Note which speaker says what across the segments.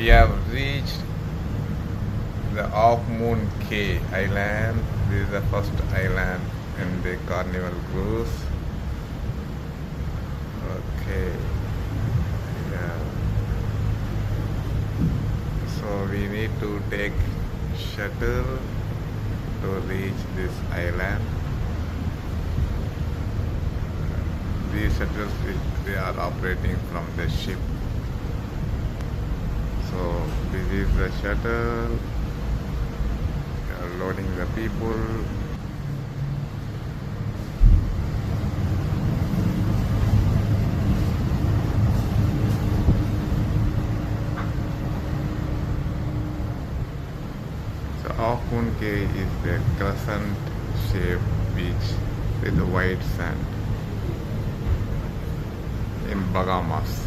Speaker 1: We have reached the Half Moon Cay Island. This is the first island in the Carnival cruise. Okay. Yeah. So we need to take shuttle to reach this island. These shuttles they are operating from the ship. So this is the shuttle. They are loading the people. So Half Moon Cay is the crescent-shaped beach with white sand in Bahamas.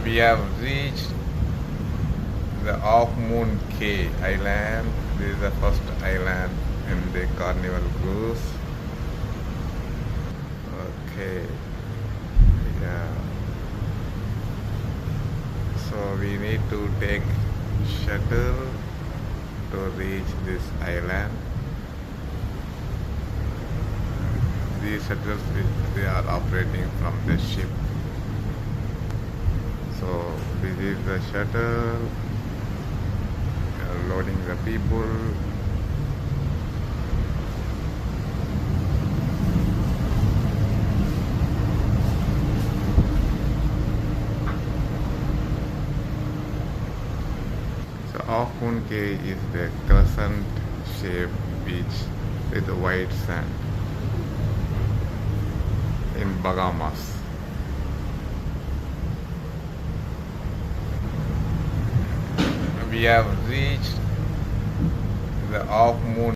Speaker 1: We have reached the Half Moon Cay Island. This is the first island in the Carnival cruise. Okay. Yeah. So we need to take shuttle to reach this island. These shuttles they are operating from the ship. So this is the shuttle. They are loading the people. So Half Moon Cay is the crescent-shaped beach with white sand in Bahamas. We have reached the Half Moon